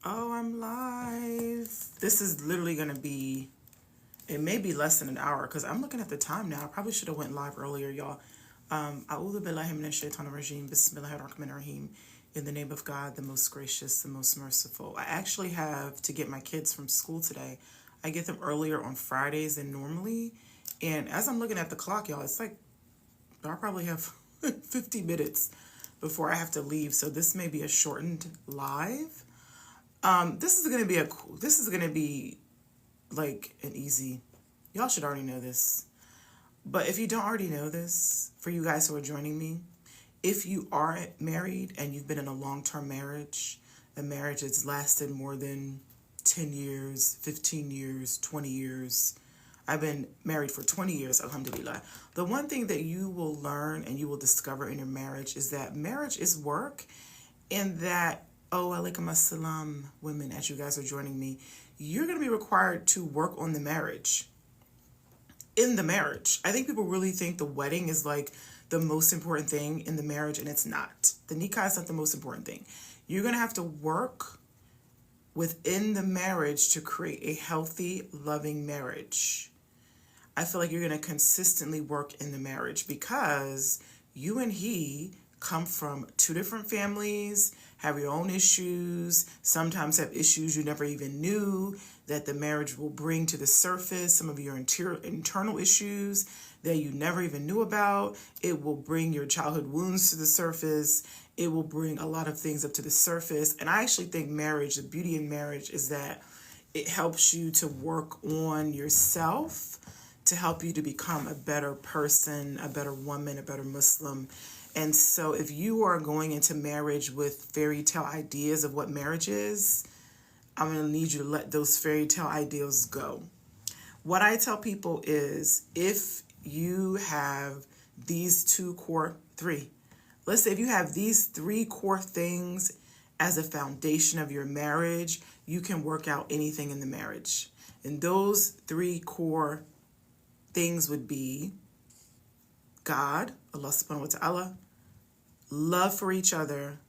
Oh, I'm live. This is literally going to be, it may be less than an hour because I'm looking at the time now. I probably should have went live earlier, y'all. A'udhu billahi minash shaitanir rajim. Bismillahir rahmanir rahim. In the name of God, the most gracious, the most merciful. I actually have to get my kids from school today. I get them earlier on Fridays than normally. And as I'm looking at the clock, y'all, it's like, I probably have 50 minutes before I have to leave. So this may be a shortened live. This is gonna be like an easy, y'all should already know this. But if you don't already know this, for you guys who are joining me, if you are married and you've been in a long-term marriage, a marriage that's lasted more than 10 years, 15 years, 20 years, I've been married for 20 years, alhamdulillah. The one thing that you will learn and you will discover in your marriage is that marriage is work, and that, oh, alaikum assalam, women, as you guys are joining me, you're going to be required to work on the marriage. In the marriage. I think people really think the wedding is like the most important thing in the marriage, and it's not. The nikah is not the most important thing. You're going to have to work within the marriage to create a healthy, loving marriage. I feel like you're going to consistently work in the marriage because you and he come from two different families, have your own issues, sometimes have issues you never even knew that the marriage will bring to the surface, some of your internal issues that you never even knew about. It will bring your childhood wounds to the surface. It will bring a lot of things up to the surface. And I actually think marriage, the beauty in marriage is that it helps you to work on yourself, to help you to become a better person, a better woman, a better Muslim. And so if you are going into marriage with fairy tale ideas of what marriage is, I'm going to need you to let those fairy tale ideals go. What I tell people is, if you have these let's say if you have these three core things as a foundation of your marriage, you can work out anything in the marriage. And those three core things would be God, Allah subhanahu wa ta'ala, love for each other,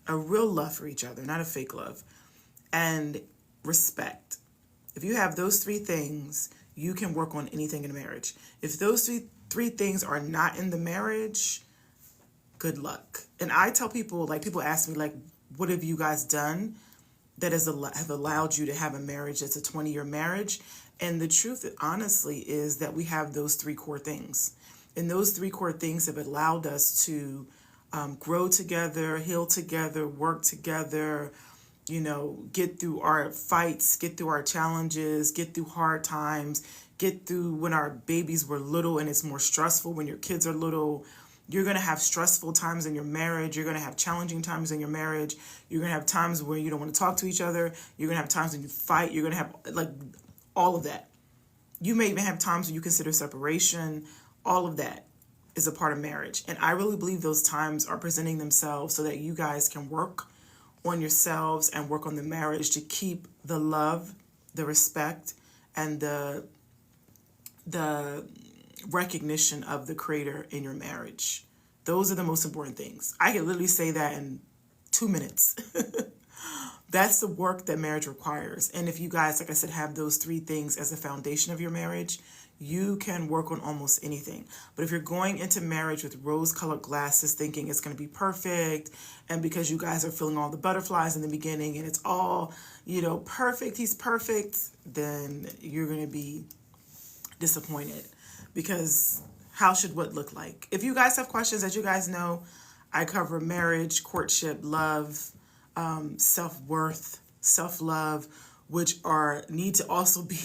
a real love for each other, not a fake love, and respect. If you have those three things, you can work on anything in a marriage. If those three things are not in the marriage, good luck. And I tell people, like, people ask me, like, what have you guys done that have allowed you to have a marriage that's a 20-year marriage? And the truth, honestly, is that we have those three core things. And those three core things have allowed us to grow together, heal together, work together, get through our fights, get through our challenges, get through hard times, get through when our babies were little and it's more stressful when your kids are little. You're going to have stressful times in your marriage. You're going to have challenging times in your marriage. You're going to have times where you don't want to talk to each other. You're going to have times when you fight. You're going to have, like, all of that. You may even have times when you consider separation. All of that is a part of marriage. And I really believe those times are presenting themselves so that you guys can work on yourselves and work on the marriage to keep the love, the respect, and the recognition of the Creator in your marriage. Those are the most important things. I can literally say that in 2 minutes. That's the work that marriage requires. And if you guys, like I said, have those three things as a foundation of your marriage, you can work on almost anything. But if you're going into marriage with rose-colored glasses thinking it's going to be perfect, and because you guys are feeling all the butterflies in the beginning and it's all, perfect, he's perfect, then you're going to be disappointed. Because how should what look like? If you guys have questions, as you guys know, I cover marriage, courtship, love, self-worth, self-love, which need to also be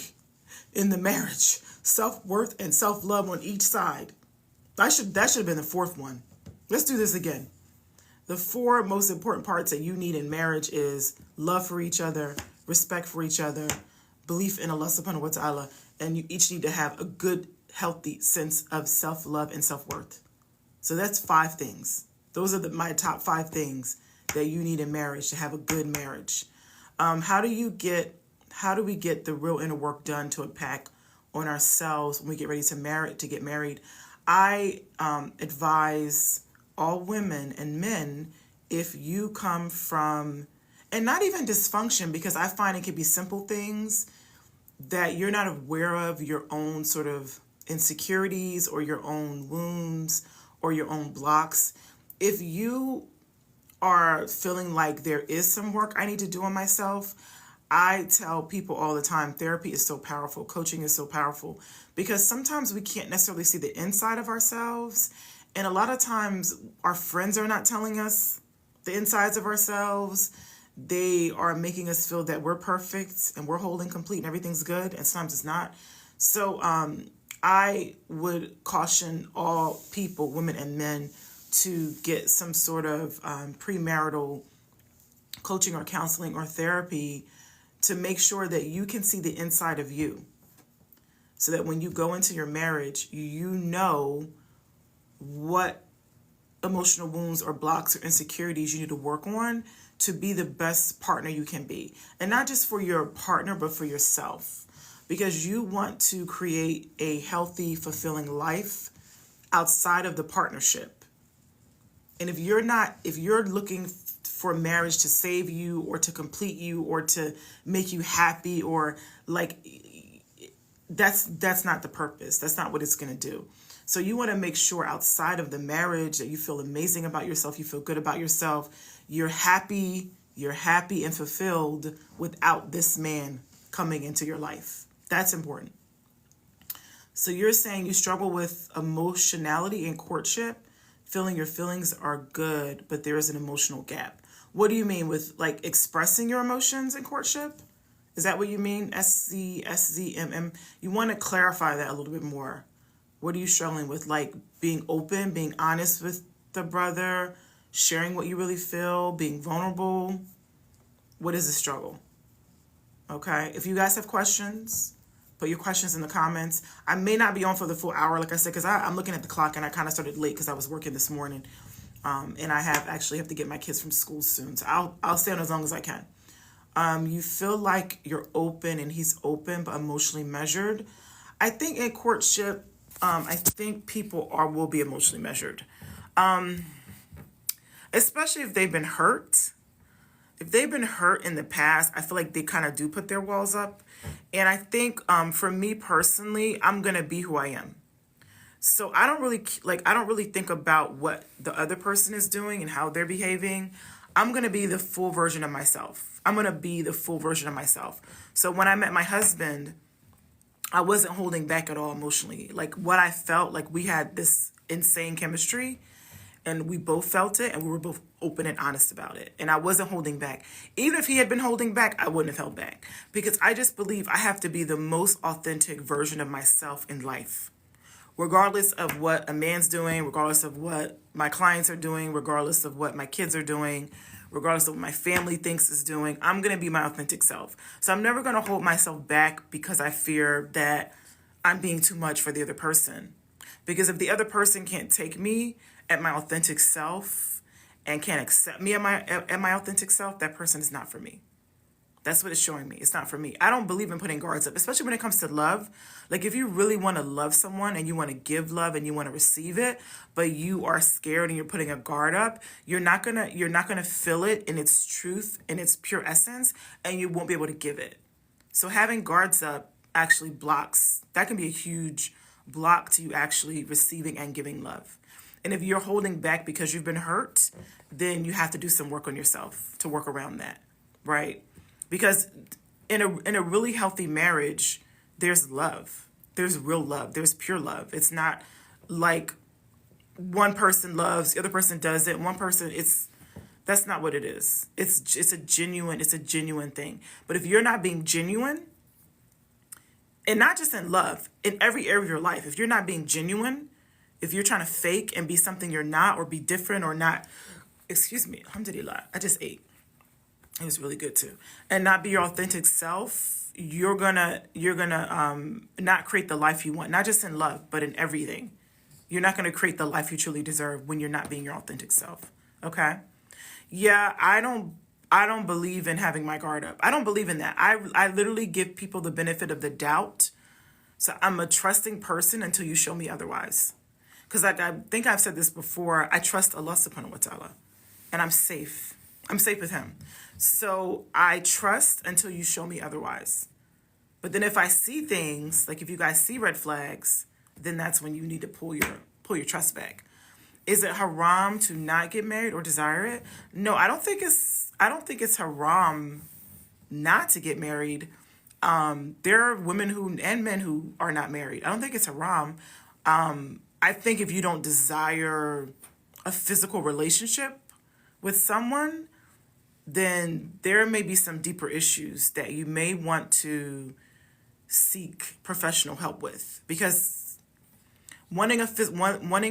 in the marriage. Self-worth and self-love on each side. That should have been the fourth one. Let's do this again. The four most important parts that you need in marriage is love for each other, respect for each other, belief in Allah subhanahu wa ta'ala, and you each need to have a good, healthy sense of self-love and self-worth. So that's 5 things. Those are my top 5 things that you need in marriage to have a good marriage. How do we get the real inner work done to impact on ourselves when we get ready to get married? I advise all women and men, if you come from, And not even dysfunction, because I find it could be simple things that you're not aware of, your own sort of insecurities or your own wounds or your own blocks. If you are feeling like there is some work I need to do on myself, I tell people all the time, therapy is so powerful, coaching is so powerful, because sometimes we can't necessarily see the inside of ourselves. And a lot of times our friends are not telling us the insides of ourselves. They are making us feel that we're perfect and we're whole and complete and everything's good, and sometimes it's not. So I would caution all people, women and men, to get some sort of premarital coaching or counseling or therapy to make sure that you can see the inside of you, so that when you go into your marriage, you know what emotional wounds or blocks or insecurities you need to work on to be the best partner you can be. And not just for your partner, but for yourself, because you want to create a healthy, fulfilling life outside of the partnership. And if you're looking for marriage to save you or to complete you or to make you happy, or like, that's not the purpose. That's not what it's going to do. So you want to make sure outside of the marriage that you feel amazing about yourself, you feel good about yourself, you're happy and fulfilled without this man coming into your life. That's important. So you're saying you struggle with emotionality in courtship, feeling your feelings are good, but there is an emotional gap. What do you mean with like expressing your emotions in courtship? Is that what you mean? SZMM. You want to clarify that a little bit more. What are you struggling with? Like being open, being honest with the brother, sharing what you really feel, being vulnerable. What is the struggle? Okay. If you guys have questions, put your questions in the comments. I may not be on for the full hour, like I said, because I'm looking at the clock and I kind of started late because I was working this morning. And I have to get my kids from school soon. So I'll stay on as long as I can. You feel like you're open and he's open, but emotionally measured. I think in courtship, I think people will be emotionally measured. Especially if they've been hurt. If they've been hurt in the past, I feel like they kind of do put their walls up. And I think for me personally, I'm going to be who I am. So I don't really think about what the other person is doing and how they're behaving. I'm going to be the full version of myself. So when I met my husband, I wasn't holding back at all emotionally. Like what I felt, like we had this insane chemistry and we both felt it and we were both open and honest about it. And I wasn't holding back. Even if he had been holding back, I wouldn't have held back, because I just believe I have to be the most authentic version of myself in life. Regardless of what a man's doing, regardless of what my clients are doing, regardless of what my kids are doing, regardless of what my family thinks is doing, I'm going to be my authentic self. So I'm never going to hold myself back because I fear that I'm being too much for the other person. Because if the other person can't take me at my authentic self and can't accept me at my authentic self, that person is not for me. That's what it's showing me. It's not for me. I don't believe in putting guards up, especially when it comes to love. Like if you really want to love someone and you want to give love and you want to receive it, but you are scared and you're putting a guard up, you're not gonna feel it in its truth, in its pure essence, and you won't be able to give it. So having guards up actually blocks. That can be a huge block to you actually receiving and giving love. And if you're holding back because you've been hurt, then you have to do some work on yourself to work around that, right? Because in a really healthy marriage, there's love. There's real love. There's pure love. It's not like one person loves, the other person doesn't. That's not what it is. It's a genuine thing. But if you're not being genuine, and not just in love, in every area of your life, if you're not being genuine, if you're trying to fake and be something you're not, or be different or not, alhamdulillah, I just ate. It was really good too. And not be your authentic self, you're gonna not create the life you want, not just in love, but in everything. You're not gonna create the life you truly deserve when you're not being your authentic self. Okay? Yeah, I don't believe in having my guard up. I don't believe in that. I literally give people the benefit of the doubt. So I'm a trusting person until you show me otherwise. Because I think I've said this before, I trust Allah subhanahu wa ta'ala. And I'm safe. I'm safe with him. So I trust until you show me otherwise. But then if I see things, like if you guys see red flags, then that's when you need to pull your trust back. Is it haram to not get married or desire it? No, I don't think it's haram not to get married. There are women who and men who are not married. I don't think it's haram. I think if you don't desire a physical relationship with someone, then there may be some deeper issues that you may want to seek professional help with, because wanting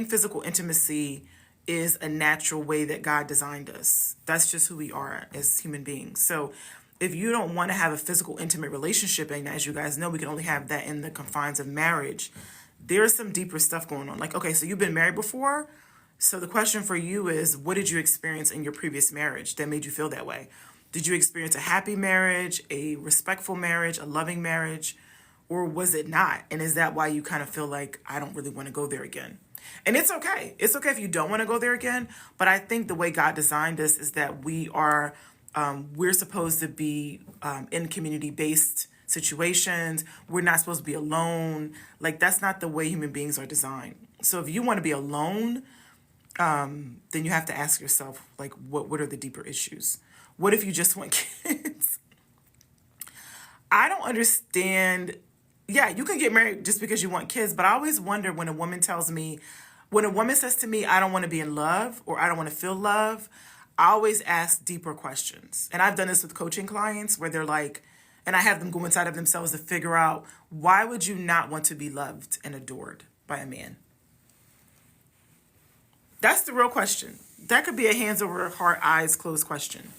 physical intimacy is a natural way that God designed us. That's just who we are as human beings. So if you don't want to have a physical intimate relationship, and as you guys know, we can only have that in the confines of marriage, there's some deeper stuff going on. Like, okay, so you've been married before. So the question for you is, what did you experience in your previous marriage that made you feel that way? Did you experience a happy marriage, a respectful marriage, a loving marriage, or was it not? And is that why you kind of feel like, I don't really want to go there again? And it's okay. It's okay if you don't want to go there again. But I think the way God designed us is that we're supposed to be in community-based situations. We're not supposed to be alone. Like, that's not the way human beings are designed. So if you want to be alone, then you have to ask yourself, like, what are the deeper issues? What if you just want kids? I don't understand. Yeah, you can get married just because you want kids, but I always wonder when a woman says to me, I don't want to be in love or I don't want to feel love, I always ask deeper questions. And I've done this with coaching clients where they're like, and I have them go inside of themselves to figure out, why would you not want to be loved and adored by a man? That's the real question. That could be a hands over heart, eyes closed question.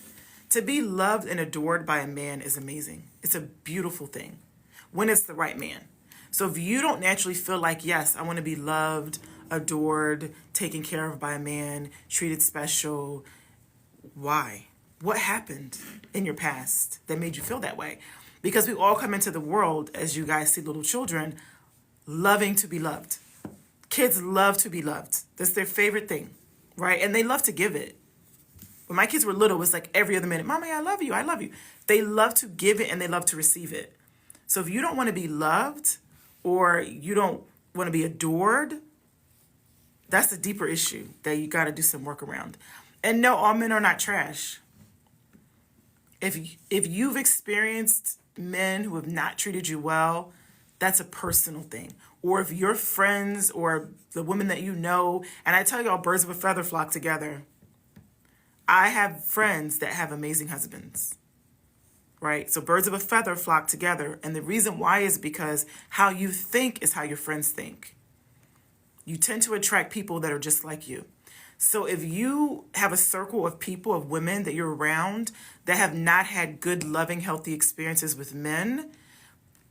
To be loved and adored by a man is amazing. It's a beautiful thing when it's the right man. So if you don't naturally feel like, yes, I want to be loved, adored, taken care of by a man, treated special, why? What happened in your past that made you feel that way? Because we all come into the world, as you guys see little children, loving to be loved. Kids love to be loved. That's their favorite thing, right? And they love to give it. When my kids were little, it was like every other minute, Mommy, I love you, I love you. They love to give it and they love to receive it. So if you don't want to be loved or you don't want to be adored, that's a deeper issue that you got to do some work around. And no, all men are not trash. If you've experienced men who have not treated you well, that's a personal thing. Or if your friends or the women that you know, and I tell y'all, birds of a feather flock together. I have friends that have amazing husbands, right? So birds of a feather flock together. And the reason why is because how you think is how your friends think. You tend to attract people that are just like you. So if you have a circle of people, of women that you're around that have not had good, loving, healthy experiences with men,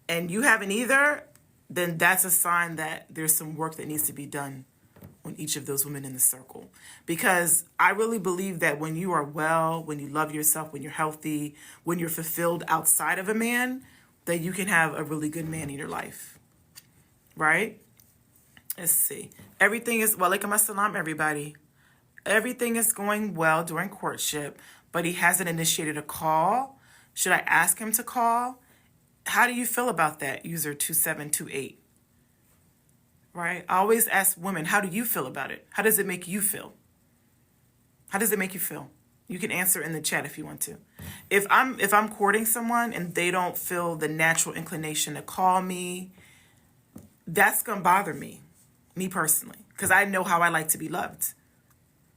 and you haven't either, then that's a sign that there's some work that needs to be done on each of those women in the circle. Because I really believe that when you are well, when you love yourself, when you're healthy, when you're fulfilled outside of a man, that you can have a really good man in your life, right? Let's see. Everything is, walaikum assalam, everybody. Everything is going well during courtship, but he hasn't initiated a call. Should I ask him to call? How do you feel about that, user 2728? Right? I always ask women, how do you feel about it? How does it make you feel? How does it make you feel? You can answer in the chat if you want to. If I'm courting someone and they don't feel the natural inclination to call me, that's going to bother me personally, because I know how I like to be loved.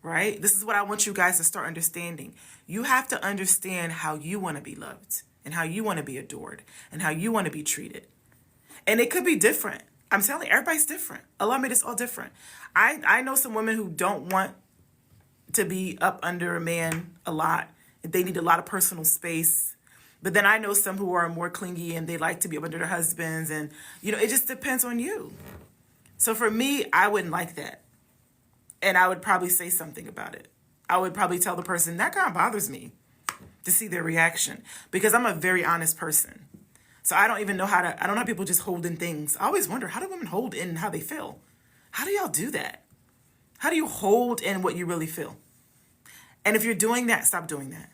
Right? This is what I want you guys to start understanding. You have to understand how you want to be loved and how you want to be adored and how you want to be treated. And it could be different. I'm telling you, everybody's different. Allah made us all different. I know some women who don't want to be up under a man a lot. They need a lot of personal space. But then I know some who are more clingy and they like to be up under their husbands. And, it just depends on you. So for me, I wouldn't like that. And I would probably say something about it. I would probably tell the person, that kind of bothers me, to see their reaction. Because I'm a very honest person. So I don't even know I don't know how people just hold in things. I always wonder, how do women hold in how they feel? How do y'all do that? How do you hold in what you really feel? And if you're doing that, stop doing that.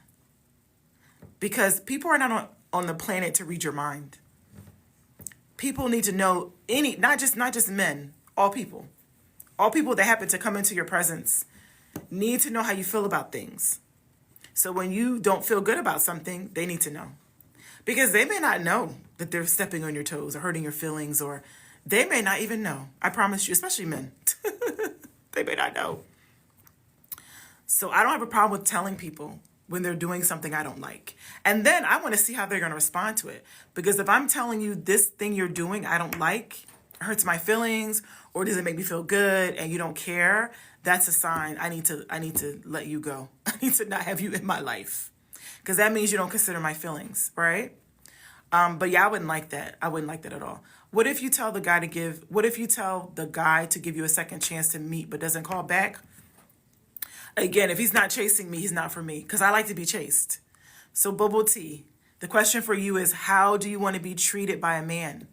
Because people are not on the planet to read your mind. People need to know not just men, all people. All people that happen to come into your presence need to know how you feel about things. So when you don't feel good about something, they need to know. Because they may not know that they're stepping on your toes or hurting your feelings, or they may not even know. I promise you, especially men. They may not know. So I don't have a problem with telling people when they're doing something I don't like. And then I want to see how they're going to respond to it. Because if I'm telling you this thing you're doing I don't like, it hurts my feelings, or does it make me feel good, and you don't care, that's a sign I need to let you go. I need to not have you in my life. Because that means you don't consider my feelings, right? But yeah, I wouldn't like that. I wouldn't like that at all. What if you tell the guy to give you a second chance to meet but doesn't call back? Again, if he's not chasing me, he's not for me, because I like to be chased. So Bubble T, the question for you is, how do you want to be treated by a man?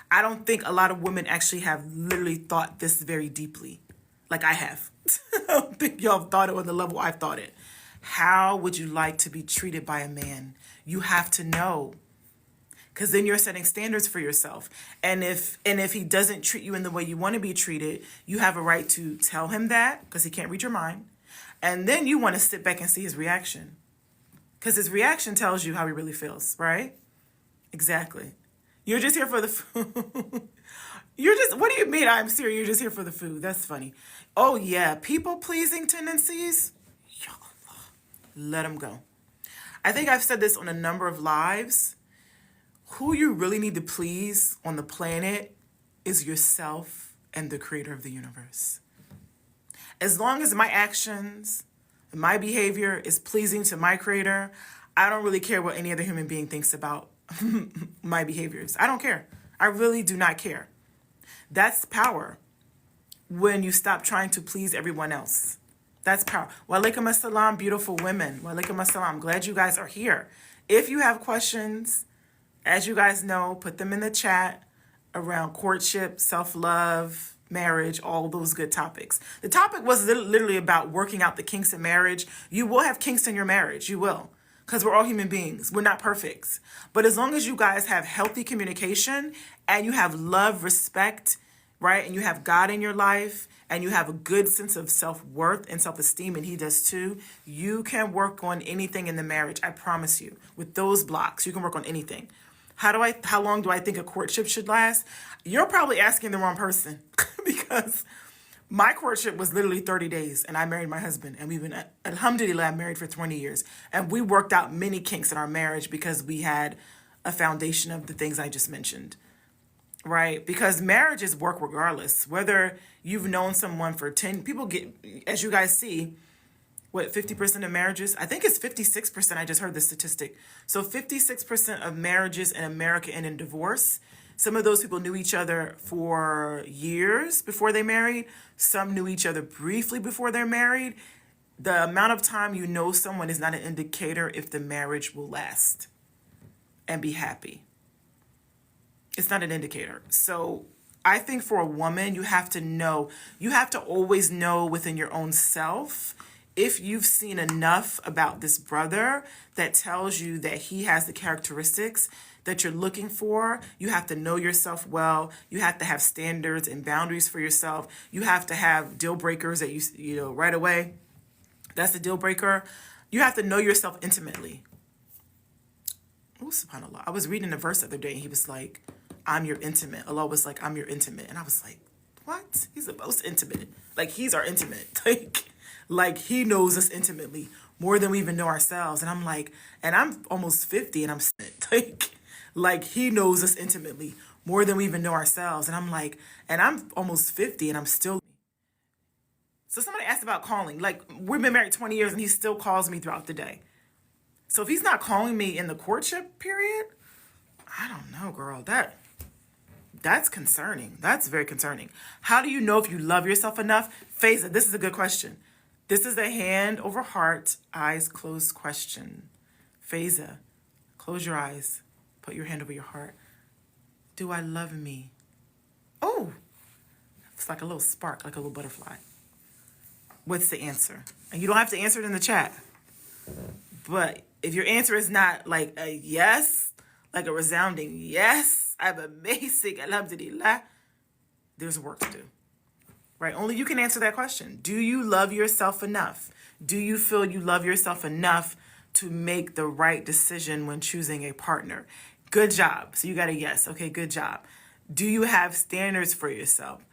I don't think a lot of women actually have literally thought this very deeply, like I have. I don't think y'all have thought it on the level I've thought it. How would you like to be treated by a man? You have to know. Because then you're setting standards for yourself. And if he doesn't treat you in the way you want to be treated, you have a right to tell him that, because he can't read your mind. And then you want to sit back and see his reaction. Because his reaction tells you how he really feels, right? Exactly. You're just here for the food. What do you mean I'm serious? You're just here for the food. That's funny. Oh yeah, people-pleasing tendencies. Let them go. I think I've said this on a number of lives. Who you really need to please on the planet is yourself and the creator of the universe. As long as my actions and my behavior is pleasing to my creator, I don't really care what any other human being thinks about my behaviors. I don't care. I really do not care. That's power. When you stop trying to please everyone else. That's power. Wa alaikum assalam, beautiful women. Wa alaikum assalam. Glad you guys are here. If you have questions, as you guys know, put them in the chat around courtship, self-love, marriage, all those good topics. The topic was literally about working out the kinks in marriage. You will have kinks in your marriage. You will. Because we're all human beings. We're not perfect. But as long as you guys have healthy communication and you have love, respect, right? And you have God in your life, and you have a good sense of self-worth and self-esteem, and he does too, you can work on anything in the marriage. I promise you. With those blocks, you can work on anything. How long do I think a courtship should last? You're probably asking the wrong person because my courtship was literally 30 days, and I married my husband, and we've been, alhamdulillah, married for 20 years. And we worked out many kinks in our marriage because we had a foundation of the things I just mentioned. Right? Because marriages work regardless. Whether you've known someone for 10, people get, as you guys see, 50% of marriages? I think it's 56%. I just heard the statistic. So 56% of marriages in America end in divorce. Some of those people knew each other for years before they married. Some knew each other briefly before they're married. The amount of time you know someone is not an indicator if the marriage will last and be happy. It's not an indicator. So I think for a woman, you have to always know within your own self if you've seen enough about this brother that tells you that he has the characteristics that you're looking for. You have to know yourself well. You have to have standards and boundaries for yourself. You have to have deal breakers that you know right away. That's a deal breaker. You have to know yourself intimately. Oh, subhanAllah. I was reading a verse the other day and he was like, I'm your intimate. Allah was like, I'm your intimate. And I was like, what? He's the most intimate. Like, he's our intimate. Like he knows us intimately more than we even know ourselves. And I'm like, and I'm almost 50 and I'm like he knows us intimately more than we even know ourselves. And I'm like, and I'm almost 50 and I'm still. So somebody asked about calling. Like, we've been married 20 years and he still calls me throughout the day. So if he's not calling me in the courtship period, I don't know, girl. That's concerning. That's very concerning. How do you know if you love yourself enough? Faiza, this is a good question. This is a hand over heart, eyes closed question. Faiza, close your eyes. Put your hand over your heart. Do I love me? Oh, it's like a little spark, like a little butterfly. What's the answer? And you don't have to answer it in the chat. But if your answer is not like a yes, like a resounding yes, I'm amazing, alhamdulillah, there's work to do, right? Only you can answer that question. Do you love yourself enough? Do you feel you love yourself enough to make the right decision when choosing a partner? Good job. So you got a yes. Okay, good job. Do you have standards for yourself?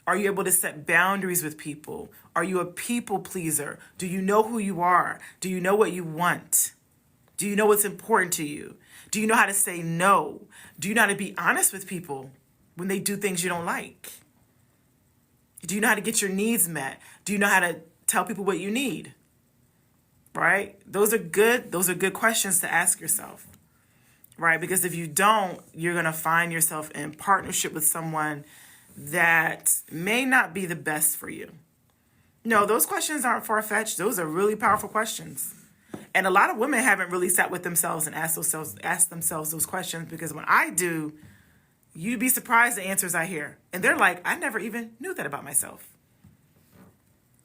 Are you able to set boundaries with people? Are you a people pleaser? Do you know who you are? Do you know what you want? Do you know what's important to you? Do you know how to say no? Do you know how to be honest with people when they do things you don't like? Do you know how to get your needs met? Do you know how to tell people what you need? Right? Those are good questions to ask yourself. Right? Because if you don't, you're going to find yourself in partnership with someone that may not be the best for you. No, those questions aren't far-fetched. Those are really powerful questions. And a lot of women haven't really sat with themselves and asked themselves those questions, because when I do, you'd be surprised the answers I hear. And they're like, I never even knew that about myself.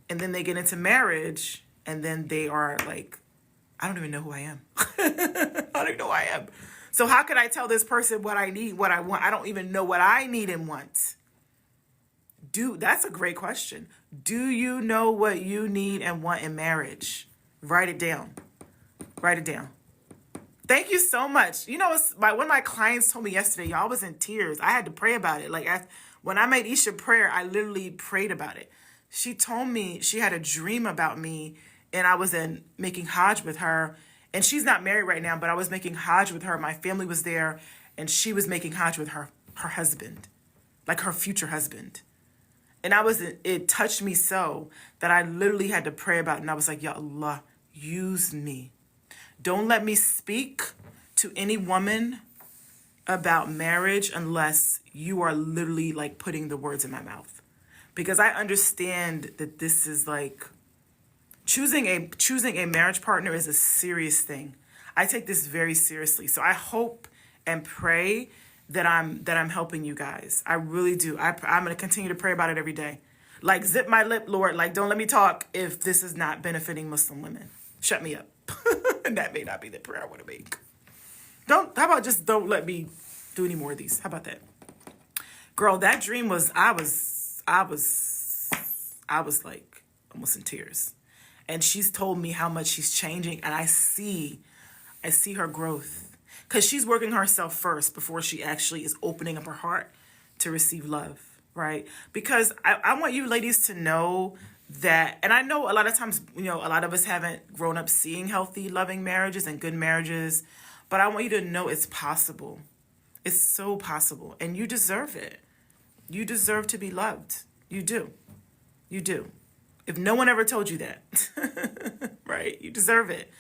And then they get into marriage, and then they are like, I don't even know who I am. I don't even know who I am. So how could I tell this person what I need, what I want? I don't even know what I need and want. That's a great question. Do you know what you need and want in marriage? Write it down. Write it down. Thank you so much. You know, one of my clients told me yesterday, y'all, was in tears. I had to pray about it. Like, when I made Isha prayer, I literally prayed about it. She told me she had a dream about me, and I was making Hajj with her. And she's not married right now, but I was making Hajj with her. My family was there, and she was making Hajj with her husband, like her future husband. And it touched me so that I literally had to pray about it. And I was like, Ya Allah, use me. Don't let me speak to any woman about marriage unless you are literally like putting the words in my mouth. Because I understand that this is like, choosing a marriage partner is a serious thing. I take this very seriously. So I hope and pray that I'm helping you guys. I really do. I'm going to continue to pray about it every day. Like, zip my lip, Lord. Like, don't let me talk if this is not benefiting Muslim women. Shut me up. And that may not be the prayer I want to make. How about just don't let me do any more of these? How about that? Girl, that dream was, I was like almost in tears. And she's told me how much she's changing, and I see her growth. Because she's working herself first before she actually is opening up her heart to receive love, right? Because I want you ladies to know that, and I know a lot of times, a lot of us haven't grown up seeing healthy, loving marriages and good marriages, but I want you to know it's possible. It's so possible, and you deserve it. You deserve to be loved. You do. You do. If no one ever told you that, right? You deserve it.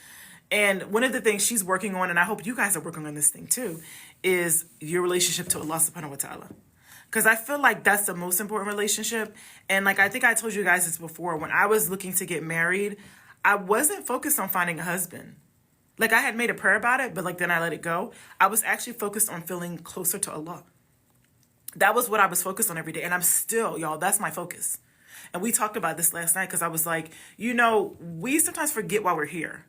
And one of the things she's working on, and I hope you guys are working on this thing too, is your relationship to Allah subhanahu wa ta'ala. Because I feel like that's the most important relationship. And like, I think I told you guys this before, when I was looking to get married, I wasn't focused on finding a husband. Like, I had made a prayer about it, but like then I let it go. I was actually focused on feeling closer to Allah. That was what I was focused on every day. And I'm still, y'all, that's my focus. And we talked about this last night because I was like, we sometimes forget why we're here.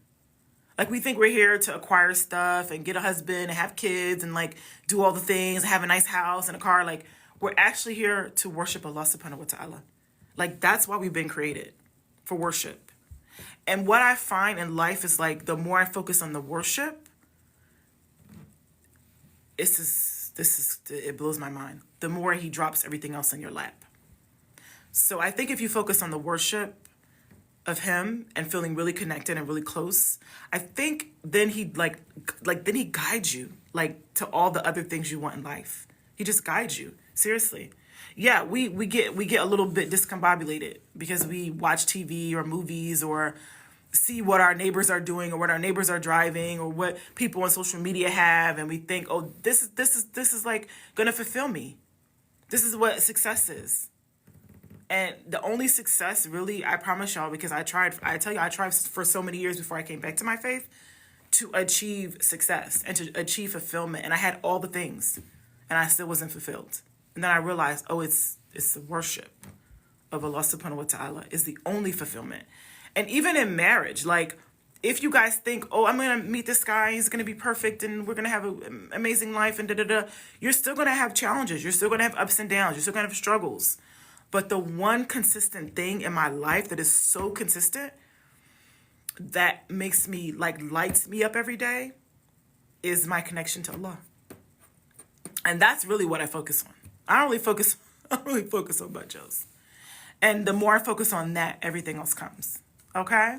Like, we think we're here to acquire stuff and get a husband and have kids and like do all the things, have a nice house and a car. Like, we're actually here to worship Allah subhanahu wa ta'ala. Like, that's why we've been created, for worship. And what I find in life is like, the more I focus on the worship, it blows my mind. The more he drops everything else in your lap. So I think if you focus on the worship of him and feeling really connected and really close, I think then he then he guides you like to all the other things you want in life. He just guides you. Seriously. Yeah, we get a little bit discombobulated because we watch TV or movies or see what our neighbors are doing or what our neighbors are driving or what people on social media have, and we think, oh, this is like gonna fulfill me. This is what success is. And the only success, really, I promise y'all, because I tried for so many years before I came back to my faith to achieve success and to achieve fulfillment. And I had all the things and I still wasn't fulfilled. And then I realized, oh, it's the worship of Allah subhanahu wa ta'ala is the only fulfillment. And even in marriage, like, if you guys think, oh, I'm going to meet this guy, he's going to be perfect, and we're going to have an amazing life, and da-da-da, you're still going to have challenges. You're still going to have ups and downs. You're still going to have struggles. But the one consistent thing in my life that is so consistent that makes me, like, lights me up every day is my connection to Allah. And that's really what I focus on. I don't really focus on much else. And the more I focus on that, everything else comes. Okay?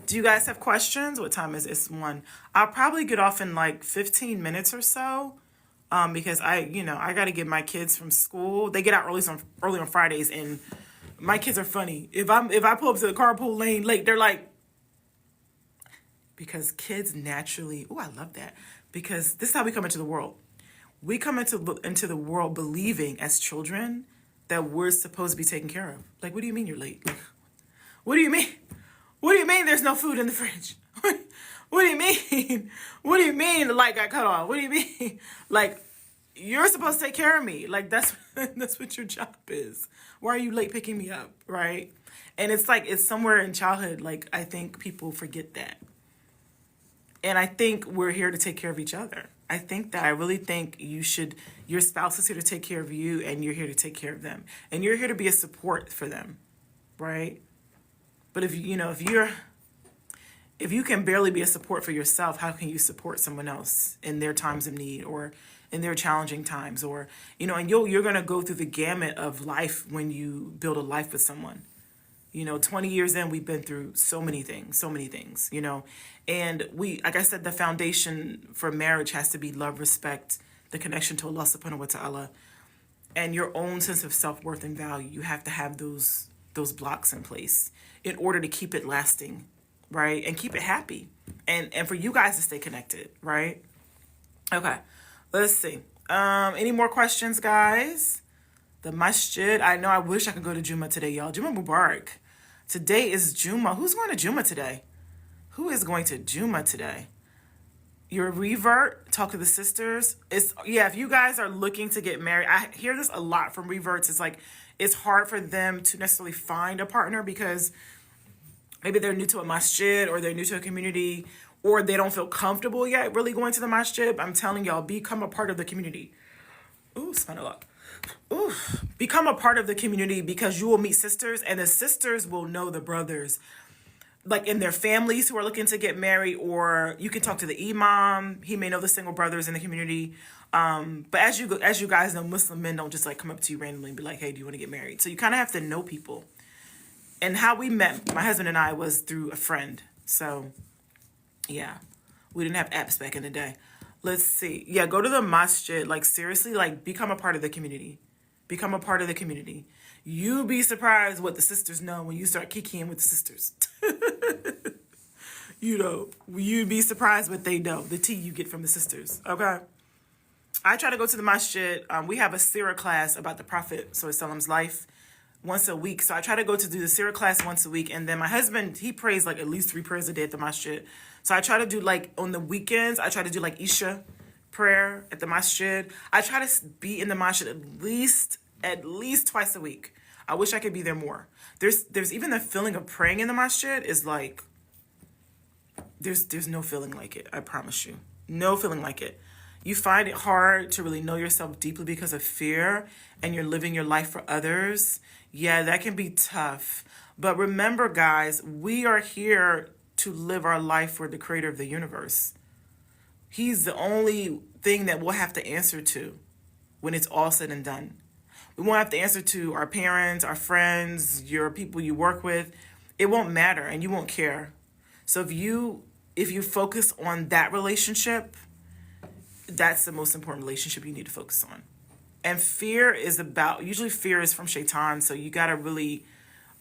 Do you guys have questions? What time is it? It's 1. I'll probably get off in like 15 minutes or so. Because I got to get my kids from school. They get out early on Fridays, and my kids are funny. If I pull up to the carpool lane late, they're like, because kids naturally, I love that. Because this is how we come into the world. We come into the world believing as children that we're supposed to be taken care of. Like, what do you mean you're late? Like, what do you mean? What do you mean there's no food in the fridge? What do you mean? What do you mean the light got cut off? What do you mean? Like, you're supposed to take care of me. Like, that's what your job is. Why are you late picking me up, right? And it's like, it's somewhere in childhood, like, I think people forget that. And I think we're here to take care of each other. I really think your spouse is here to take care of you, and you're here to take care of them. And you're here to be a support for them, right? But if you can barely be a support for yourself, how can you support someone else in their times of need or in their challenging times? Or, and you're going to go through the gamut of life when you build a life with someone. 20 years in, we've been through so many things, and like I said, the foundation for marriage has to be love, respect, the connection to Allah subhanahu wa ta'ala, and your own sense of self-worth and value. You have to have those blocks in place in order to keep it lasting, right? And keep it happy. And for you guys to stay connected, right? Okay, let's see. Any more questions, guys? The masjid. I know I wish I could go to Juma today, y'all. Juma Mubarak. Today is Juma. Who's going to Juma today? Who is going to Juma today? Your revert, talk to the sisters. If you guys are looking to get married, I hear this a lot from reverts. It's like, it's hard for them to necessarily find a partner because maybe they're new to a masjid, or they're new to a community, or they don't feel comfortable yet really going to the masjid. I'm telling y'all, become a part of the community. Ooh, subhanallah. Ooh, become a part of the community, because you will meet sisters, and the sisters will know the brothers, like in their families who are looking to get married, or you can talk to the imam. He may know the single brothers in the community. But as you guys know, Muslim men don't just like come up to you randomly and be like, hey, do you want to get married? So you kind of have to know people. And how we met, my husband and I, was through a friend. So yeah, we didn't have apps back in the day. Let's see. Yeah, go to the masjid. Like, seriously, like, become a part of the community. Become a part of the community. You'd be surprised what the sisters know when you start kicking with the sisters. You'd be surprised what they know, the tea you get from the sisters, okay? I try to go to the masjid. We have a seerah class about the Prophet Sallallahu life once a week. So I try to go to do the seerah class once a week. And then my husband, he prays like at least 3 prayers a day at the masjid. So I try to do, like, on the weekends, I try to do like Isha prayer at the masjid. I try to be in the masjid at least twice a week. I wish I could be there more. There's even the feeling of praying in the masjid is like, there's no feeling like it. I promise you. No feeling like it. You find it hard to really know yourself deeply because of fear, and you're living your life for others. Yeah, that can be tough. But remember, guys, we are here to live our life for the creator of the universe. He's the only thing that we'll have to answer to when it's all said and done. We won't have to answer to our parents, our friends, your people you work with. It won't matter, and you won't care. So if you focus on that relationship, that's the most important relationship you need to focus on. And usually fear is from shaitan, so you got to really,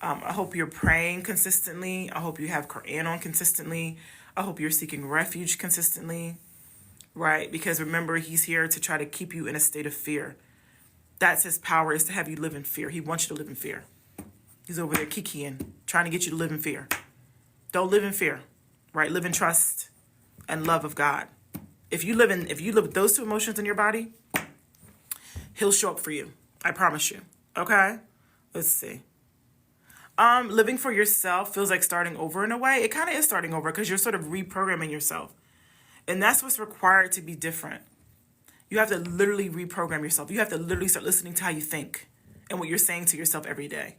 I hope you're praying consistently. I hope you have Quran on consistently. I hope you're seeking refuge consistently, right? Because remember, he's here to try to keep you in a state of fear. That's his power, is to have you live in fear. He wants you to live in fear. He's over there kikiing, trying to get you to live in fear. Don't live in fear, right? Live in trust and love of God. If you live with those 2 emotions in your body, he'll show up for you. I promise you. Okay? Let's see. Living for yourself feels like starting over in a way. It kind of is starting over because you're sort of reprogramming yourself. And that's what's required to be different. You have to literally reprogram yourself. You have to literally start listening to how you think and what you're saying to yourself every day.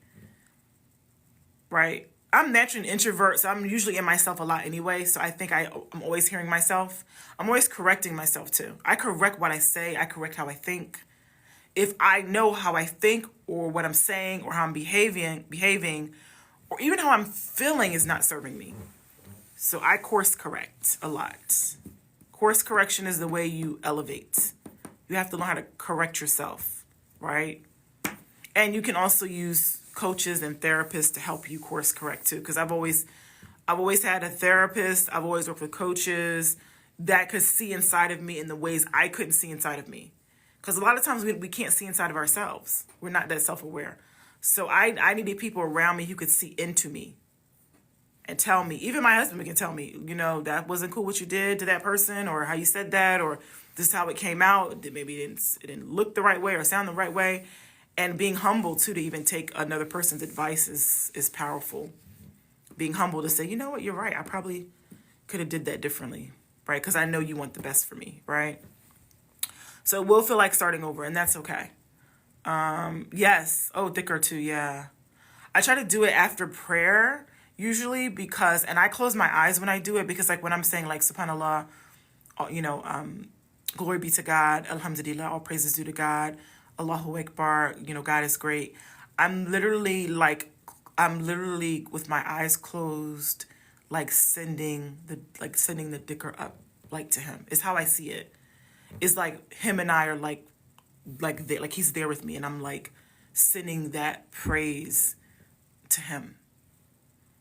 Right? I'm naturally an introvert, so I'm usually in myself a lot anyway. So I think I'm always hearing myself. I'm always correcting myself too. I correct what I say. I correct how I think. If I know how I think or what I'm saying or how I'm behaving, or even how I'm feeling is not serving me. So I course correct a lot. Course correction is the way you elevate. You have to learn how to correct yourself, right? And you can also use coaches and therapists to help you course correct too. Because I've always had a therapist. I've always worked with coaches that could see inside of me in the ways I couldn't see inside of me. Because a lot of times we can't see inside of ourselves. We're not that self-aware. So I needed people around me who could see into me and tell me. Even my husband can tell me, that wasn't cool what you did to that person, or how you said that, or this is how it came out. Maybe it didn't look the right way or sound the right way. And being humble too, to even take another person's advice is powerful. Being humble to say, you know what, you're right. I probably could have did that differently, right? Because I know you want the best for me, right? So it will feel like starting over, and that's okay. Yes. Oh, thicker too, yeah. I try to do it after prayer, usually, because, and I close my eyes when I do it, because like when I'm saying like, subhanAllah, glory be to God, alhamdulillah, all praises due to God, Allahu Akbar, God is great. I'm literally with my eyes closed, sending the dhikr up, to him. It's how I see it. It's like him and I are like he's there with me, and I'm sending that praise to him.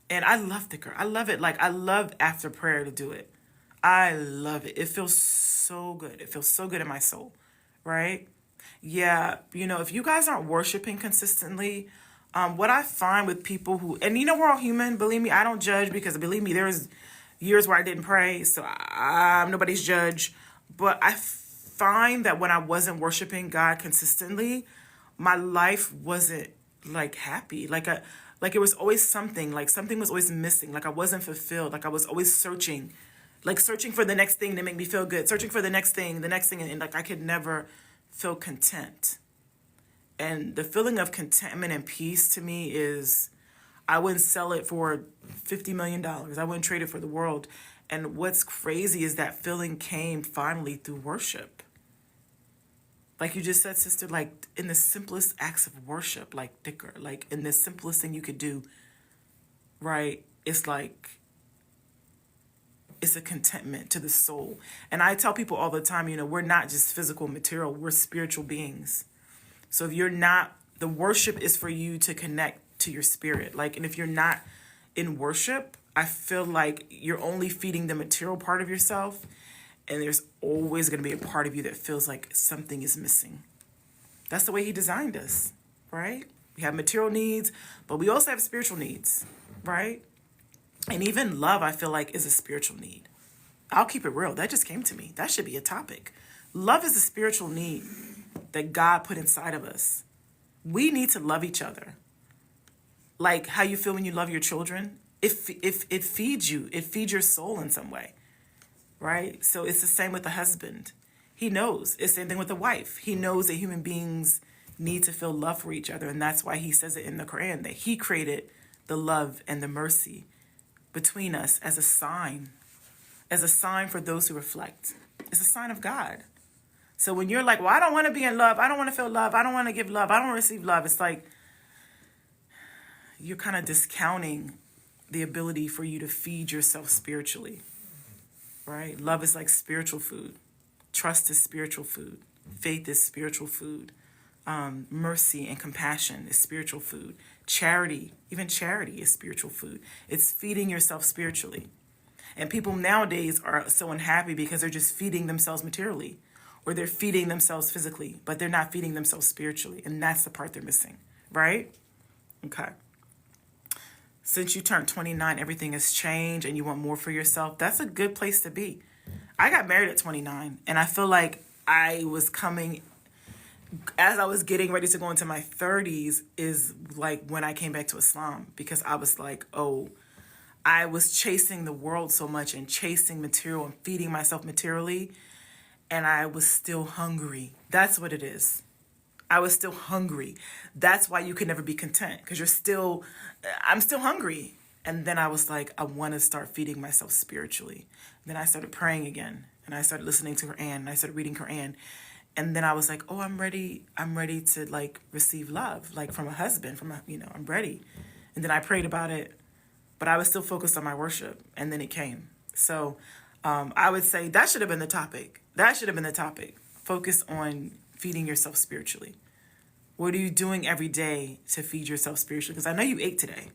And I love dhikr. I love it. I love after prayer to do it. I love it. It feels so good. It feels so good in my soul, right? Yeah, if you guys aren't worshiping consistently, what I find with people who, and we're all human, believe me, I don't judge, because believe me, there's years where I didn't pray, so I'm nobody's judge. But I find that when I wasn't worshiping God consistently, my life wasn't happy. It was always something, something was always missing. I wasn't fulfilled. I was always searching for the next thing to make me feel good, searching for the next thing, and I could never feel content. And the feeling of contentment and peace to me is, I wouldn't sell it for $50 million. I wouldn't trade it for the world. And what's crazy is that feeling came finally through worship. Like you just said, sister, in the simplest acts of worship, dhikr, in the simplest thing you could do, right? It's it's a contentment to the soul. And I tell people all the time, we're not just physical material, we're spiritual beings. So if you're not, the worship is for you to connect to your spirit. And if you're not in worship, I feel like you're only feeding the material part of yourself, and there's always going to be a part of you that feels like something is missing. That's the way he designed us, right? We have material needs, but we also have spiritual needs, right? And even love, I feel like, is a spiritual need. I'll keep it real. That just came to me. That should be a topic. Love is a spiritual need that God put inside of us. We need to love each other. Like how you feel when you love your children. It feeds you. It feeds your soul in some way, right? So it's the same with the husband. He knows. It's the same thing with the wife. He knows that human beings need to feel love for each other. And that's why he says it in the Quran, that he created the love and the mercy between us as a sign for those who reflect. It's a sign of God. So when you're well, I don't want to be in love, I don't want to feel love, I don't want to give love, I don't want to receive love, it's you're kind of discounting the ability for you to feed yourself spiritually, right? Love is like spiritual food. Trust is spiritual food. Faith is spiritual food. Mercy and compassion is spiritual food. Charity, even charity, is spiritual food. It's feeding yourself spiritually. And people nowadays are so unhappy because they're just feeding themselves materially, or they're feeding themselves physically, but they're not feeding themselves spiritually. And that's the part they're missing, right? Okay. Since you turned 29, everything has changed and you want more for yourself. That's a good place to be. I got married at 29, and I feel like I was coming as I was getting ready to go into my 30s is like when I came back to Islam, because I was like, oh, I was chasing the world so much and chasing material and feeding myself materially, and I was still hungry. That's what it is. I was still hungry. That's why you can never be content, because I'm still hungry. And then I was like, I want to start feeding myself spiritually. Then I started praying again, and I started listening to Quran, and I started reading Quran. And then I was like, oh, I'm ready to like receive love, like from a husband, I'm ready. And then I prayed about it, but I was still focused on my worship, and then it came. So I would say that should have been the topic. That should have been the topic. Focus on feeding yourself spiritually. What are you doing every day to feed yourself spiritually? Because I know you ate today.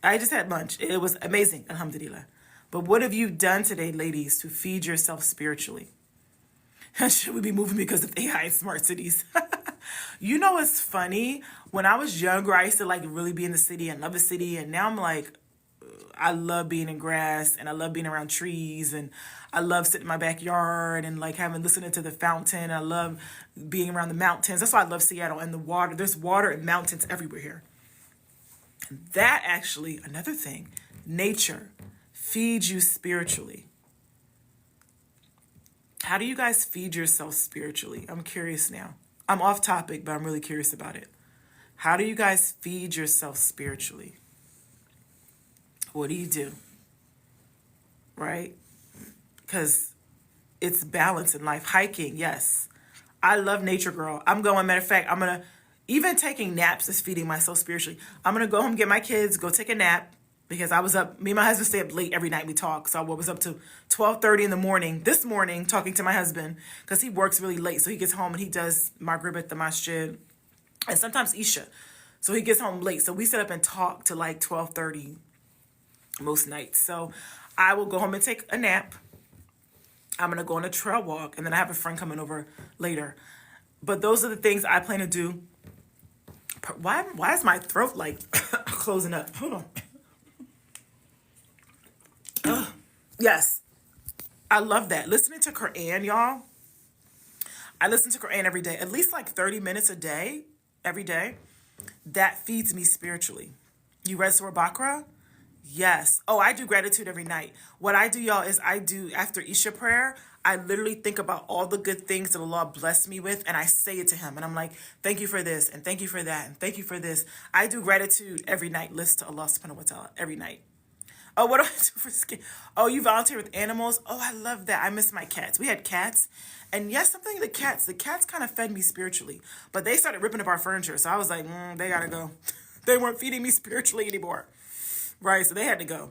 I just had lunch. It was amazing, alhamdulillah. But what have you done today, ladies, to feed yourself spiritually? Should we be moving because of AI and smart cities? You know what's funny? When I was younger, I used to like really be in the city and love the city. And now I'm like, I love being in grass, and I love being around trees, and I love sitting in my backyard and like listening to the fountain. I love being around the mountains. That's why I love Seattle and the water. There's water and mountains everywhere here. And that actually, another thing, nature feeds you spiritually. How do you guys feed yourself spiritually? I'm curious now. I'm off topic, but I'm really curious about it. How do you guys feed yourself spiritually? What do you do? Right? Because it's balance in life. Hiking, yes. I love nature, girl. Matter of fact, even taking naps is feeding myself spiritually. I'm going to go home, get my kids, go take a nap, because I was up, me and my husband stay up late every night we talk. So I was up to 12:30 in the morning, this morning, talking to my husband, because he works really late. So he gets home and he does Maghrib at the masjid, and sometimes Isha. So he gets home late. So we sit up and talk to like 12:30 most nights. So I will go home and take a nap. I'm going to go on a trail walk, and then I have a friend coming over later. But those are the things I plan to do. Why is my throat like closing up? Hold on. Yes. I love that. Listening to Quran, y'all. I listen to Quran every day, at least like 30 minutes a day, every day. That feeds me spiritually. You read Surah Baqarah? Yes. Oh, I do gratitude every night. What I do, y'all, is I do after Isha prayer, I literally think about all the good things that Allah blessed me with, and I say it to him. And I'm like, thank you for this, and thank you for that, and thank you for this. I do gratitude every night. List to Allah subhanahu wa ta'ala every night. Oh, what do I do for skin? Oh, you volunteer with animals? Oh, I love that. I miss my cats. We had cats. And yes, something the cats kind of fed me spiritually. But they started ripping up our furniture. So I was like, they got to go. They weren't feeding me spiritually anymore. Right, so they had to go.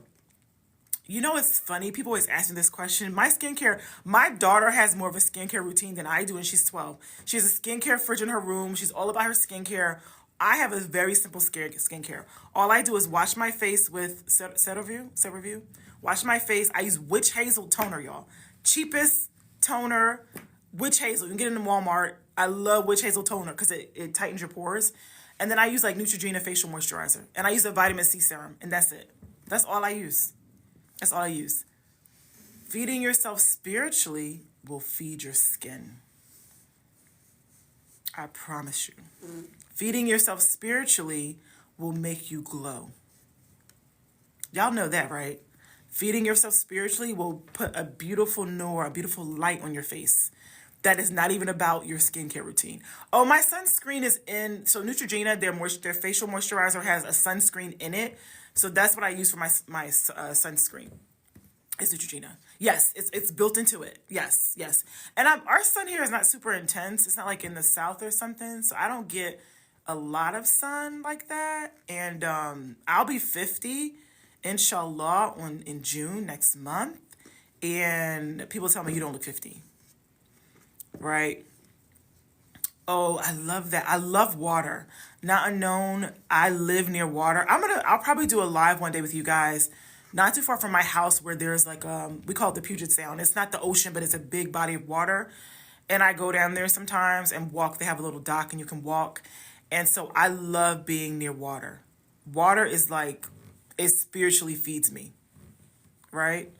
You know what's funny? People always ask me this question. My daughter has more of a skincare routine than I do, and she's 12. She has a skincare fridge in her room. She's all about her skincare. I have a very simple skincare. All I do is wash my face with CeraVe. Wash my face. I use Witch Hazel toner, y'all. Cheapest toner, Witch Hazel. You can get it in Walmart. I love Witch Hazel toner because it tightens your pores. And then I use like Neutrogena facial moisturizer. And I use a vitamin C serum. And that's it. That's all I use. That's all I use. Feeding yourself spiritually will feed your skin. I promise you. Feeding yourself spiritually will make you glow. Y'all know that, right? Feeding yourself spiritually will put a beautiful noor, a beautiful light on your face. That is not even about your skincare routine. Oh, my sunscreen is in. So Neutrogena, their facial moisturizer has a sunscreen in it. So that's what I use for my sunscreen. It's Neutrogena. Yes, it's built into it. Yes. And our sun here is not super intense. It's not like in the south or something. So I don't get a lot of sun like that. And I'll be 50, inshallah, in June next month. And people tell me you don't look 50. Right? Oh, I love that. I love water. Not unknown. I live near water. I'll probably do a live one day with you guys, not too far from my house, where there's like, we call it the Puget Sound. It's not the ocean, but it's a big body of water. And I go down there sometimes and walk. They have a little dock and you can walk. And so I love being near water. Water is like, it spiritually feeds me. Right?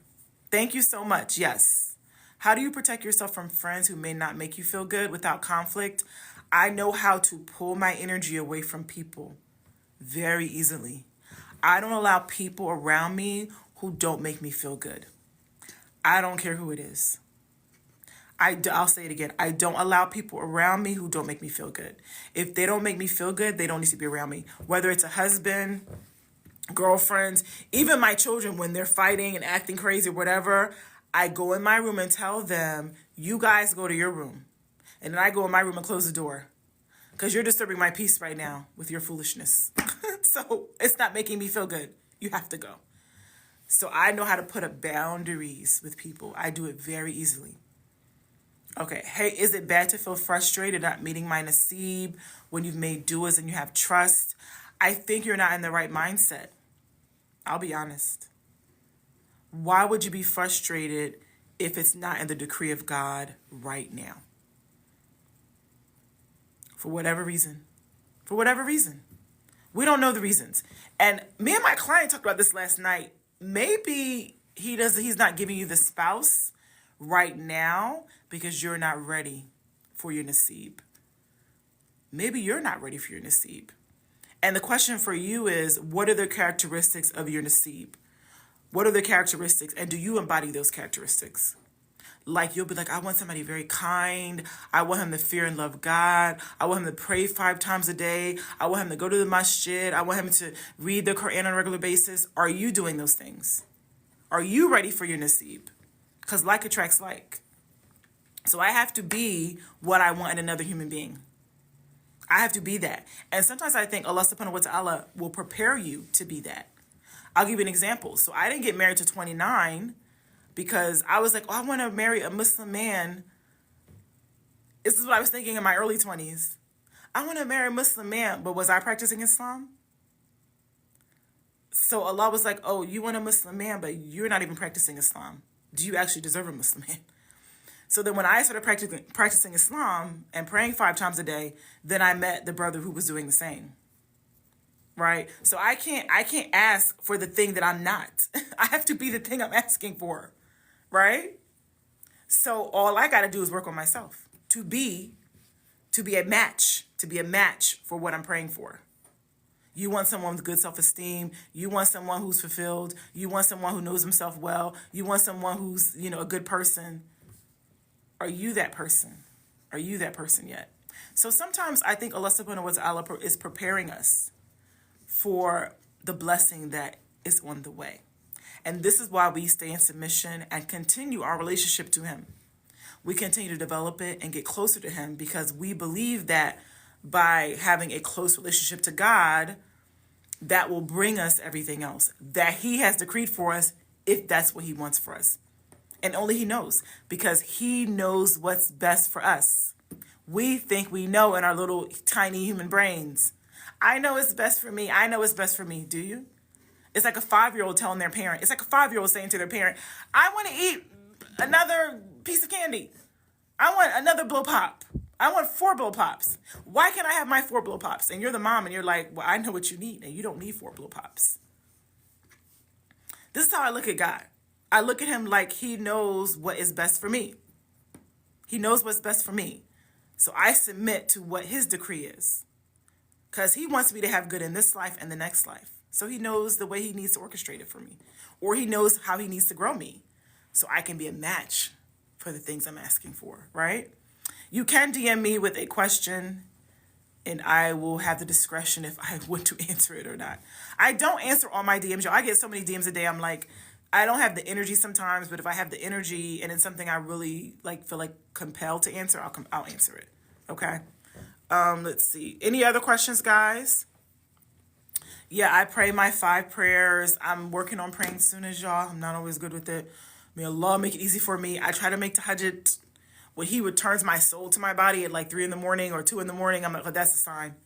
Thank you so much. Yes. How do you protect yourself from friends who may not make you feel good without conflict? I know how to pull my energy away from people very easily. I don't allow people around me who don't make me feel good. I don't care who it is. I'll say it again. I don't allow people around me who don't make me feel good. If they don't make me feel good, they don't need to be around me. Whether it's a husband, girlfriends, even my children, when they're fighting and acting crazy or whatever, I go in my room and tell them, you guys go to your room. And then I go in my room and close the door. Because you're disturbing my peace right now with your foolishness. So it's not making me feel good. You have to go. So I know how to put up boundaries with people. I do it very easily. Okay, hey, is it bad to feel frustrated not meeting my nasib when you've made duas and you have trust? I think you're not in the right mindset. I'll be honest. Why would you be frustrated if it's not in the decree of God right now? For whatever reason. For whatever reason. We don't know the reasons. And me and my client talked about this last night. Maybe he's not giving you the spouse right now because you're not ready for your nasib. Maybe you're not ready for your nasib. And the question for you is, what are the characteristics of your nasib? What are the characteristics? And do you embody those characteristics? Like, you'll be like, I want somebody very kind. I want him to fear and love God. I want him to pray 5 times a day. I want him to go to the masjid. I want him to read the Quran on a regular basis. Are you doing those things? Are you ready for your nasib? Because like attracts like. So I have to be what I want in another human being. I have to be that. And sometimes I think Allah subhanahu wa ta'ala will prepare you to be that. I'll give you an example. So I didn't get married to 29 because I was like, oh, I want to marry a Muslim man. This is what I was thinking in my early 20s. I want to marry a Muslim man, but was I practicing Islam? So Allah was like, oh, you want a Muslim man, but you're not even practicing Islam. Do you actually deserve a Muslim man? So then when I started practicing Islam and praying 5 times a day, then I met the brother who was doing the same. Right? So I can't ask for the thing that I'm not. I have to be the thing I'm asking for. Right? So all I got to do is work on myself to be a match for what I'm praying for. You want someone with good self-esteem. You want someone who's fulfilled. You want someone who knows himself well. You want someone who's, a good person. Are you that person? Are you that person yet? So sometimes I think Allah subhanahu wa ta'ala is preparing us for the blessing that is on the way. And this is why we stay in submission and continue our relationship to him. We continue to develop it and get closer to him because we believe that by having a close relationship to God, that will bring us everything else that he has decreed for us if that's what he wants for us. And only he knows, because he knows what's best for us. We think we know in our little tiny human brains. I know it's best for me. I know it's best for me. Do you? It's like a 5-year-old telling their parent. It's like a 5-year-old saying to their parent, I want to eat another piece of candy. I want another blow pop. I want 4 blow pops. Why can't I have my 4 blow pops? And you're the mom and you're like, well, I know what you need. And you don't need 4 blow pops. This is how I look at God. I look at him like he knows what is best for me. He knows what's best for me. So I submit to what his decree is. Because he wants me to have good in this life and the next life. So he knows the way he needs to orchestrate it for me. Or he knows how he needs to grow me. So I can be a match for the things I'm asking for, right? You can DM me with a question and I will have the discretion if I want to answer it or not. I don't answer all my DMs, y'all. I get so many DMs a day. I'm like, I don't have the energy sometimes, but if I have the energy and it's something I really feel like compelled to answer, I'll answer it. Okay. Let's see. Any other questions, guys? Yeah, I pray my 5 prayers. I'm working on praying sunnahs, y'all. I'm not always good with it. May Allah make it easy for me. I try to make tahajjud when he returns my soul to my body at 3 in the morning or 2 in the morning. I'm like, oh, that's a sign.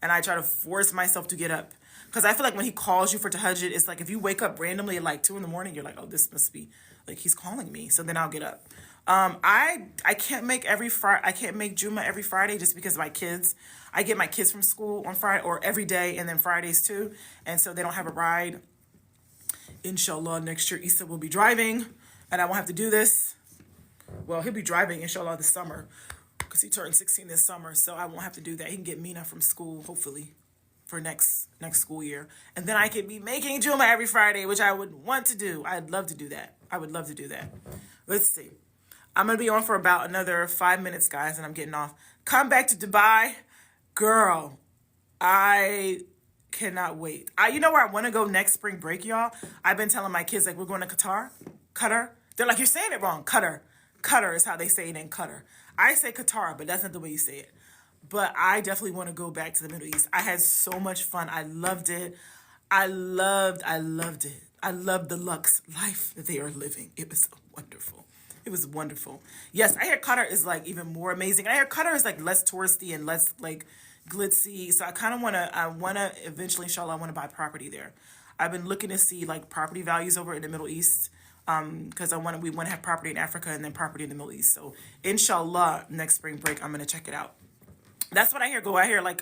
And I try to force myself to get up. Because I feel like when he calls you for tahajjud, it's like if you wake up randomly at 2 in the morning, you're like, oh, this must be he's calling me. So then I'll get up. I can't make I can't make Juma every Friday just because of my kids. I get my kids from school on Friday or every day and then Fridays too. And so they don't have a ride. Inshallah, next year Issa will be driving and I won't have to do this. Well, he'll be driving, inshallah, this summer. because he turned 16 this summer, so I won't have to do that. He can get Mina from school, hopefully, for next school year. And then I could be making Juma every Friday, which I would want to do. I'd love to do that. I would love to do that. Let's see. I'm going to be on for about another 5 minutes, guys, and I'm getting off. Come back to Dubai. Girl, I cannot wait. You know where I want to go next spring break, y'all? I've been telling my kids, like, we're going to Qatar. They're like, you're saying it wrong. Qatar is how they say it in Qatar. I say Qatar, but that's not the way you say it. But I definitely want to go back to the Middle East. I had so much fun. I loved it. I loved it. I loved the luxe life that they are living. It was wonderful. It was wonderful. Yes, I hear Qatar is like even more amazing. I hear Qatar is like less touristy and less like glitzy. So I want to eventually, inshallah, I want to buy property there. I've been looking to see like property values over in the Middle East. Because we want to have property in Africa and then property in the Middle East. So inshallah, next spring break, I'm going to check it out. That's what I hear.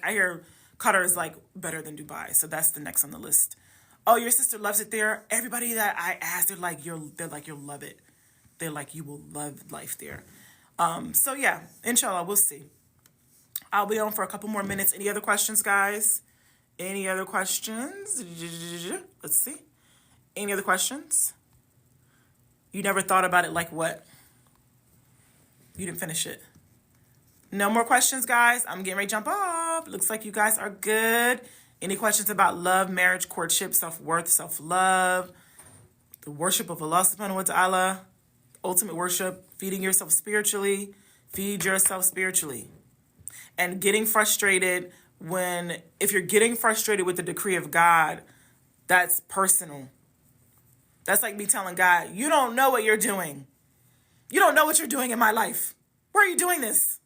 I hear Qatar is like better than Dubai. So that's the next on the list. Oh, your sister loves it there. Everybody that I asked, they're like, you'll love it. They're like, you will love life there. So yeah, inshallah, we'll see. I'll be on for a couple more minutes. Any other questions, guys? Any other questions? Let's see. Any other questions? You never thought about it like what? You didn't finish it. No more questions, guys. I'm getting ready to jump off. Looks like you guys are good. Any questions about love, marriage, courtship, self-worth, self-love, the worship of Allah subhanahu wa ta'ala, ultimate worship, feeding yourself spiritually, feed yourself spiritually. And getting frustrated if you're getting frustrated with the decree of God, that's personal. That's like me telling God, you don't know what you're doing. You don't know what you're doing in my life. Why are you doing this?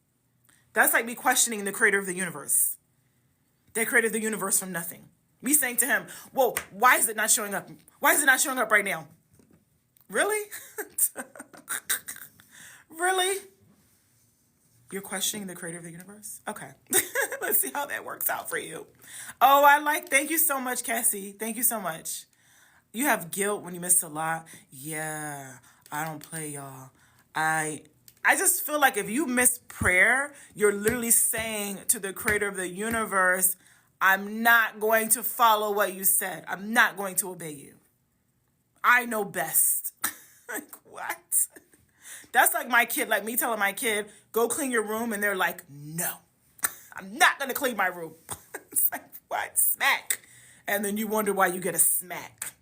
That's like me questioning the creator of the universe. They created the universe from nothing. Me saying to him, whoa, why is it not showing up? Why is it not showing up right now? Really? Really? You're questioning the creator of the universe? Okay. Let's see how that works out for you. Oh, thank you so much, Cassie. Thank you so much. You have guilt when you miss a lot. Yeah, I don't play, y'all. I just feel like if you miss prayer, you're literally saying to the creator of the universe, I'm not going to follow what you said. I'm not going to obey you. I know best. Like, what? That's like my kid, like me telling my kid, go clean your room. And they're like, no, I'm not going to clean my room. It's like, what? Smack. And then you wonder why you get a smack.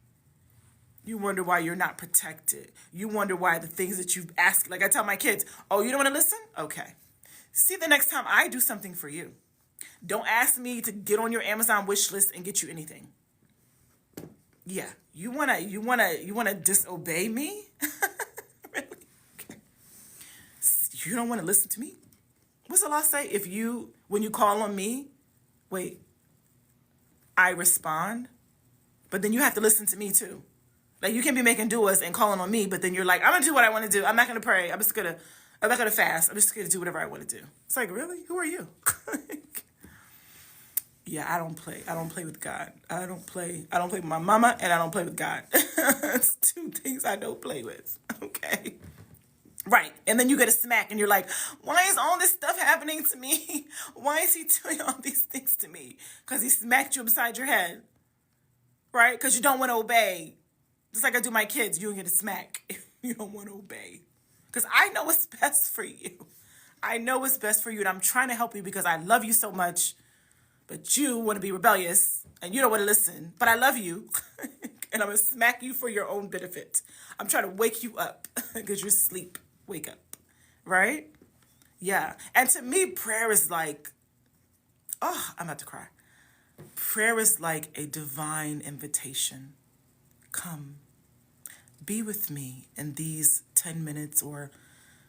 You wonder why you're not protected. You wonder why the things that you've asked, like I tell my kids, oh, you don't want to listen? Okay. See the next time I do something for you. Don't ask me to get on your Amazon wish list and get you anything. Yeah. You wanna disobey me? Really? Okay. You don't want to listen to me? What's the law say? When you call on me, I respond, but then you have to listen to me too. Like, you can't be making duas and calling on me, but then you're like, I'm going to do what I want to do. I'm not going to pray. I'm not going to fast. I'm just going to do whatever I want to do. It's like, really? Who are you? Yeah, I don't play. I don't play with God. I don't play with my mama, and I don't play with God. It's two things I don't play with. Okay. Right. And then you get a smack and you're like, why is all this stuff happening to me? Why is he doing all these things to me? Because he smacked you upside your head. Right? Because you don't want to obey. Just like I do my kids, you don't get a smack if you don't want to obey. Because I know what's best for you. I know what's best for you, and I'm trying to help you because I love you so much. But you want to be rebellious, and you don't want to listen. But I love you, and I'm going to smack you for your own benefit. I'm trying to wake you up because you're asleep. Wake up. Right? Yeah. And to me, prayer is like, oh, I'm about to cry. Prayer is like a divine invitation. Come, be with me in these 10 minutes, or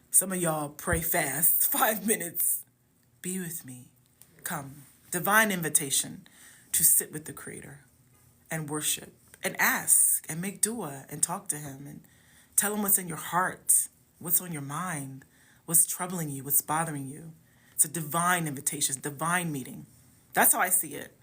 some of y'all pray fast, 5 minutes. Be with me. Come. Divine invitation to sit with the Creator and worship and ask and make dua and talk to him and tell him what's in your heart, what's on your mind, what's troubling you, what's bothering you. It's a divine invitation, divine meeting. That's how I see it.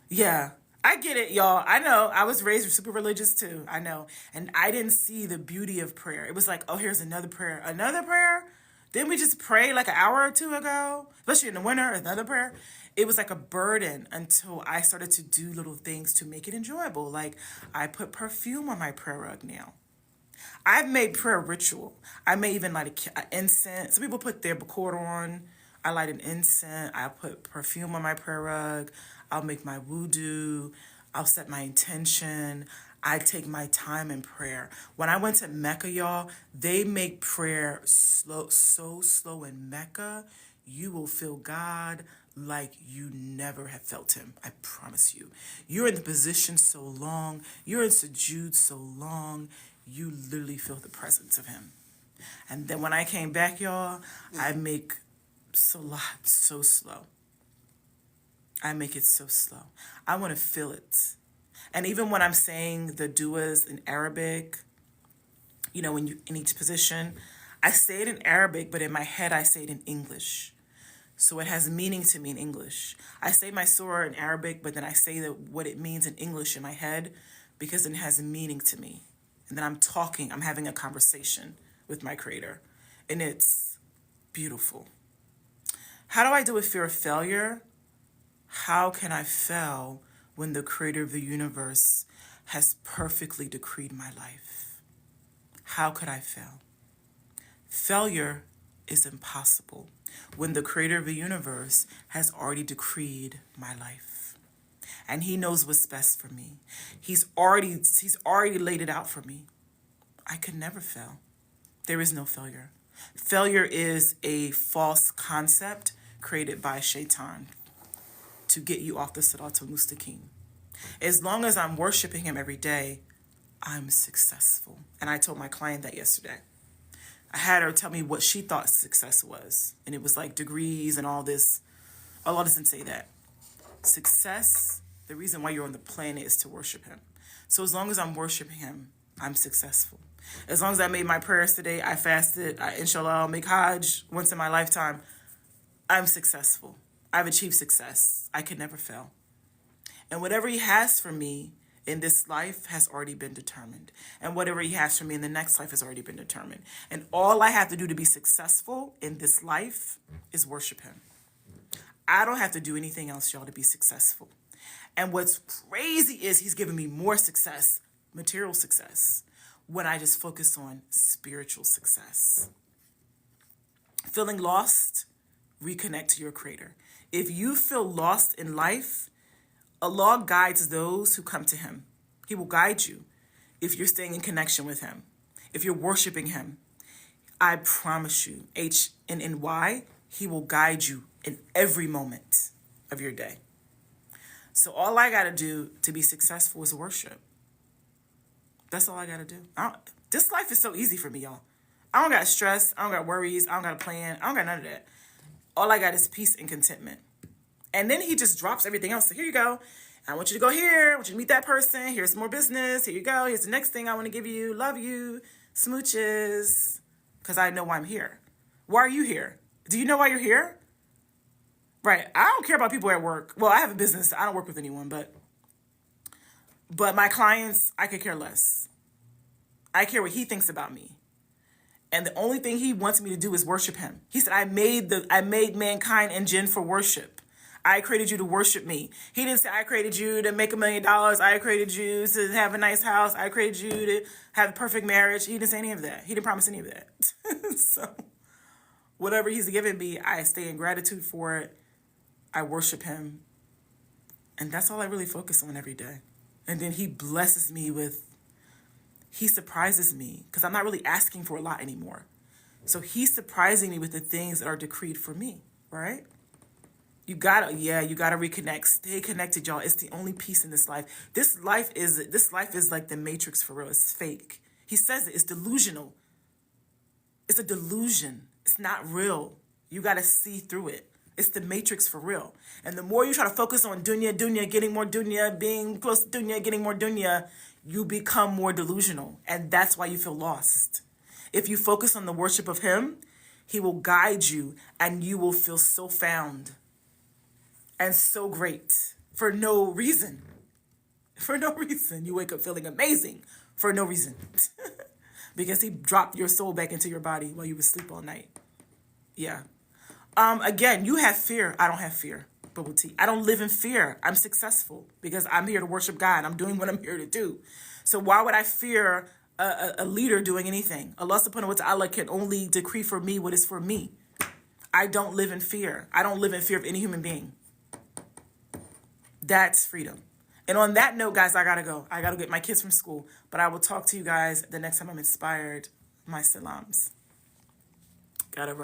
Yeah. I get it, y'all. I know. I was raised super religious too. I know. And I didn't see the beauty of prayer. It was like, oh, here's another prayer. Another prayer? Didn't we just pray like an hour or two ago? Especially in the winter, another prayer. It was like a burden until I started to do little things to make it enjoyable. Like I put perfume on my prayer rug now. I've made prayer ritual. I may even light an incense. Some people put their Bacord on. I light an incense. I put perfume on my prayer rug. I'll make my wudu. I'll set my intention. I take my time in prayer. When I went to Mecca, y'all, they make prayer slow, so slow in Mecca. You will feel God like you never have felt him. I promise you. You're in the position so long. You're in sujood so long. You literally feel the presence of him. And then when I came back, y'all, I make salat so slow. I make it so slow. I want to feel it. And even when I'm saying the duas in Arabic, when you in each position, I say it in Arabic, but in my head I say it in English. So it has meaning to me in English. I say my surah in Arabic, but then I say what it means in English in my head because it has meaning to me. And then I'm having a conversation with my creator. And it's beautiful. How do I deal with fear of failure? How can I fail when the creator of the universe has perfectly decreed my life? How could I fail? Failure is impossible when the creator of the universe has already decreed my life. And he knows what's best for me. He's already laid it out for me. I could never fail. There is no failure. Failure is a false concept created by Shaitan to get you off the Siratul Mustaqim. As long as I'm worshiping him every day, I'm successful. And I told my client that yesterday. I had her tell me what she thought success was. And it was like degrees and all this. Allah doesn't say that. Success, the reason why you're on the planet is to worship him. So as long as I'm worshiping him, I'm successful. As long as I made my prayers today, I fasted, inshallah, I'll make Hajj once in my lifetime, I'm successful. I've achieved success. I could never fail. And whatever he has for me in this life has already been determined. And whatever he has for me in the next life has already been determined. And all I have to do to be successful in this life is worship him. I don't have to do anything else, y'all, to be successful. And what's crazy is he's giving me more success, material success, when I just focus on spiritual success. Feeling lost, reconnect to your creator. If you feel lost in life, Allah guides those who come to him. He will guide you if you're staying in connection with him, if you're worshiping him. I promise you, HNNY, he will guide you in every moment of your day. So all I got to do to be successful is worship. That's all I got to do. This life is so easy for me, y'all. I don't got stress. I don't got worries. I don't got a plan. I don't got none of that. All I got is peace and contentment. And then he just drops everything else. So here you go. I want you to go here. I want you to meet that person. Here's some more business. Here you go. Here's the next thing I want to give you. Love you. Smooches. Because I know why I'm here. Why are you here? Do you know why you're here? Right. I don't care about people at work. Well, I have a business. I don't work with anyone, but my clients, I could care less. I care what he thinks about me. And the only thing he wants me to do is worship him. He said, I made mankind and jinn for worship. I created you to worship me. He didn't say, I created you to make $1 million. I created you to have a nice house. I created you to have a perfect marriage. He didn't say any of that. He didn't promise any of that. So whatever he's given me, I stay in gratitude for it. I worship him. And that's all I really focus on every day. And then he blesses me he surprises me because I'm not really asking for a lot anymore. So he's surprising me with the things that are decreed for me, right? You gotta reconnect. Stay connected, y'all. It's the only peace in this life. This life is like the Matrix for real. It's fake. He says it. It's delusional. It's a delusion. It's not real. You gotta see through it. It's the Matrix for real. And the more you try to focus on dunya, getting more dunya, being close to dunya, getting more dunya, you become more delusional. And that's why you feel lost. If you focus on the worship of him, he will guide you and you will feel so found and so great for no reason. For no reason. You wake up feeling amazing for no reason. Because he dropped your soul back into your body while you were asleep all night. Yeah. Again, you have fear. I don't have fear. Babuti. I don't live in fear. I'm successful because I'm here to worship God. I'm doing what I'm here to do. So why would I fear a leader doing anything? Allah subhanahu wa ta'ala can only decree for me what is for me. I don't live in fear. I don't live in fear of any human being. That's freedom. And on that note, guys, I gotta go. I gotta get my kids from school. But I will talk to you guys the next time I'm inspired. My salams. Gotta